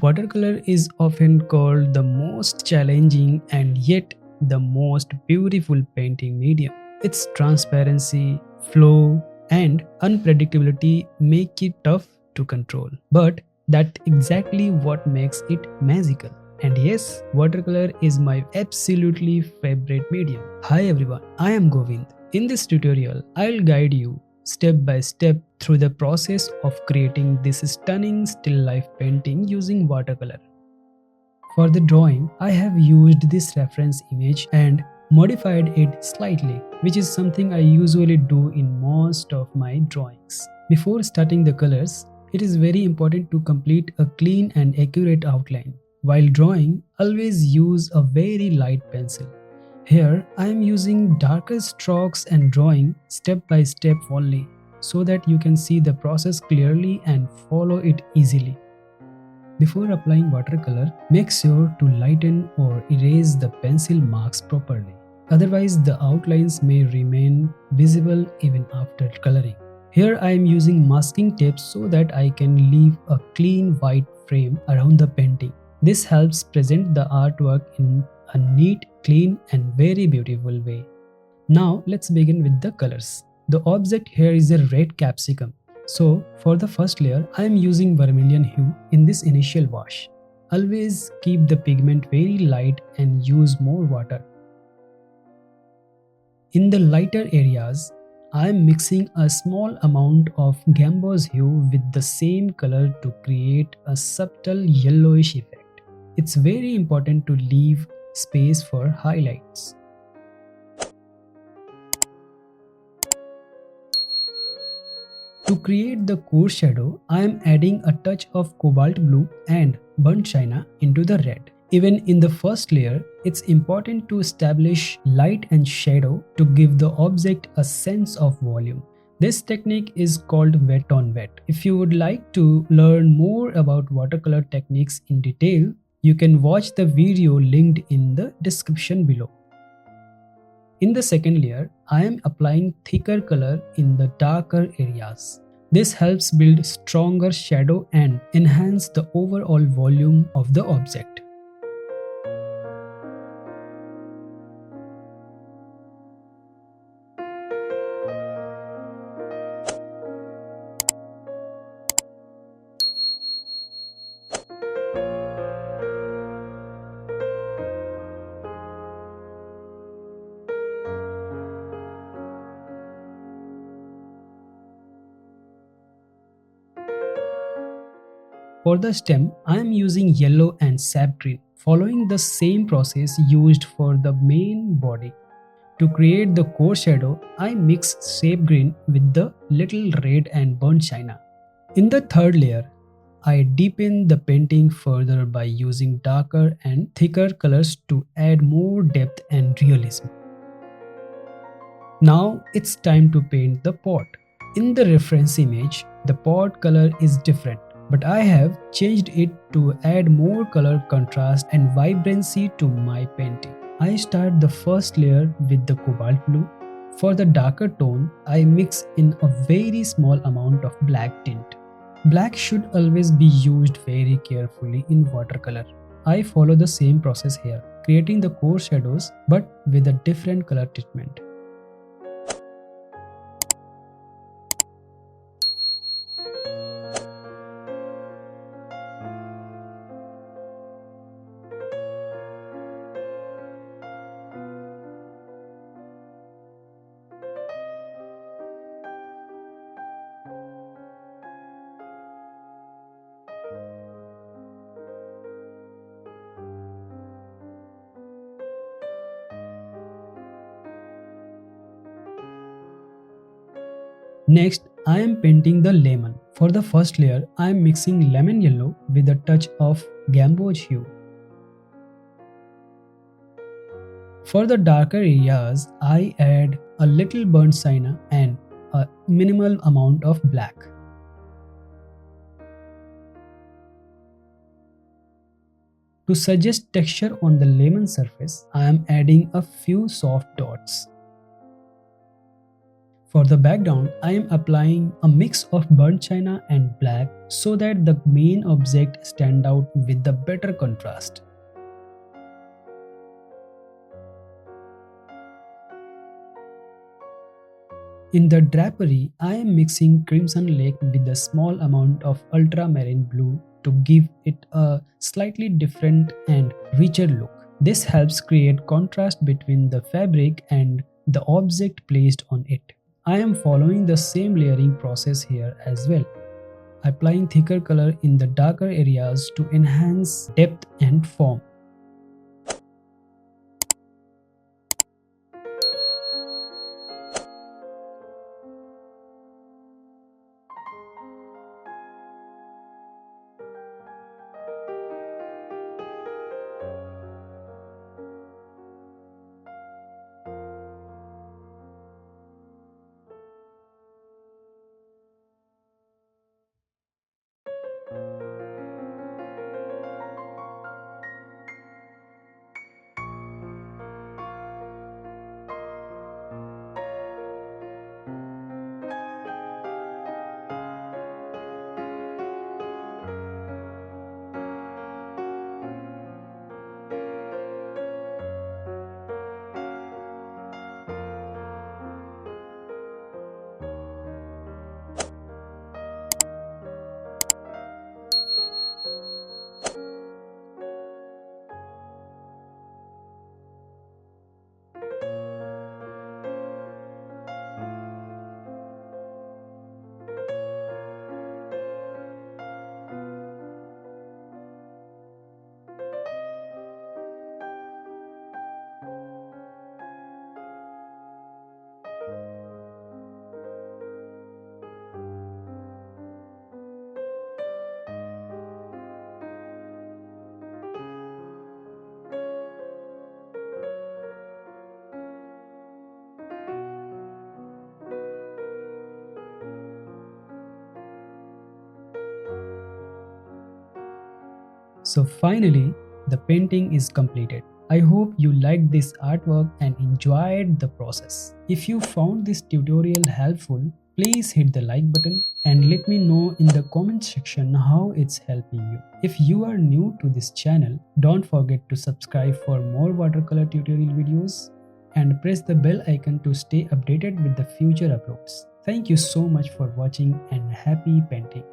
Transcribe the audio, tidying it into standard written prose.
Watercolor is often called the most challenging and yet the most beautiful painting medium. Its transparency, flow, and unpredictability make it tough to control. But that's exactly what makes it magical. And yes, watercolor is my absolutely favorite medium. Hi everyone, I am Govind. In this tutorial, I'll guide you step by step through the process of creating this stunning still life painting using watercolor. For the drawing, I have used this reference image and modified it slightly, which is something I usually do in most of my drawings. Before starting the colors, it is very important to complete a clean and accurate outline. While drawing, always use a very light pencil. Here, I am using darker strokes and drawing step by step only, so that you can see the process clearly and follow it easily. Before applying watercolor, make sure to lighten or erase the pencil marks properly. Otherwise, the outlines may remain visible even after coloring. Here I am using masking tape so that I can leave a clean white frame around the painting. This helps present the artwork in a neat, clean and very beautiful way. Now let's begin with the colors. The object here is a red capsicum. So for the first layer, I am using vermilion hue in this initial wash. Always keep the pigment very light and use more water. In the lighter areas, I am mixing a small amount of gamboge hue with the same color to create a subtle yellowish effect. It's very important to leave space for highlights. To create the core shadow, I am adding a touch of cobalt blue and burnt sienna into the red. Even in the first layer, it's important to establish light and shadow to give the object a sense of volume. This technique is called wet on wet. If you would like to learn more about watercolor techniques in detail, you can watch the video linked in the description below. In the second layer, I am applying thicker color in the darker areas. This helps build stronger shadow and enhance the overall volume of the object. For the stem, I am using yellow and sap green, following the same process used for the main body. To create the core shadow, I mix sap green with the little red and burnt sienna. In the third layer, I deepen the painting further by using darker and thicker colors to add more depth and realism. Now it's time to paint the pot. In the reference image, the pot color is different, but I have changed it to add more color contrast and vibrancy to my painting. I start the first layer with the cobalt blue. For the darker tone, I mix in a very small amount of black tint. Black should always be used very carefully in watercolor. I follow the same process here, creating the core shadows but with a different color treatment. Next, I am painting the lemon. For the first layer, I am mixing lemon yellow with a touch of gamboge hue. For the darker areas, I add a little burnt sienna and a minimal amount of black. To suggest texture on the lemon surface, I am adding a few soft dots. For the background, I am applying a mix of burnt china and black so that the main object stand out with the better contrast. In the drapery, I am mixing Crimson Lake with a small amount of ultramarine blue to give it a slightly different and richer look. This helps create contrast between the fabric and the object placed on it. I am following the same layering process here as well, applying thicker color in the darker areas to enhance depth and form. So finally, the painting is completed. I hope you liked this artwork and enjoyed the process. If you found this tutorial helpful, please hit the like button and let me know in the comment section how it's helping you. If you are new to this channel, don't forget to subscribe for more watercolor tutorial videos and press the bell icon to stay updated with the future uploads. Thank you so much for watching and happy painting.